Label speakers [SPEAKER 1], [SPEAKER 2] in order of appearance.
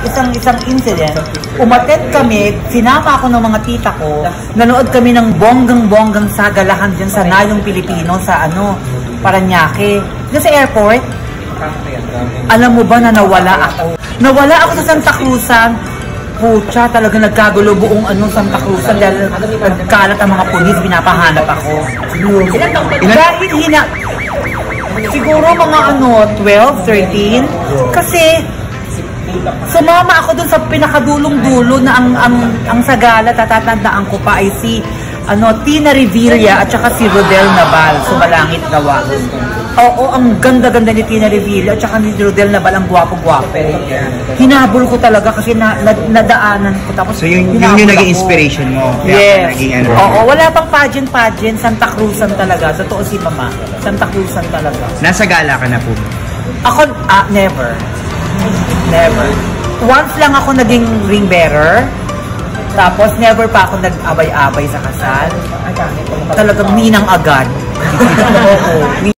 [SPEAKER 1] isang incident. Umattend kami, sinama ako ng mga tita ko, nanood kami ng bonggang-bonggang sagalahan dyan sa Nayong Pilipino sa Parañaque. Dito sa airport, alam mo ba na nawala ako? Nawala ako sa Santa Cruzan. Pucha, talaga nagkagulo buong Santa Cruzan dahil nagkalat ang mga pulis, pinapahanap ako. Dahil siguro mga 12, 13, kasi sumama ako dun sa pinakadulong-dulo na ang sagala, tatatandaan ko pa ay si Tina Revilla at saka si Rodel Naval, Sumalangit Gawa. Oo, ang ganda-ganda ni Tina Revilla at saka ni Rodel Naval, ang gwapo-gwapo. Hinabol ko talaga kasi nadaanan ko. Tapos
[SPEAKER 2] so yun yung naging inspiration mo?
[SPEAKER 1] Yes. Oo, wala pang pageant, Santa Cruzan talaga. Totoo si Mama, Santa Cruzan talaga.
[SPEAKER 2] Nasa gala ka na po?
[SPEAKER 1] Ako, never. Never. Once lang ako naging ring bearer. Tapos never pa ako nag-abay-abay sa kasal. Talagang ninang agad. Oo.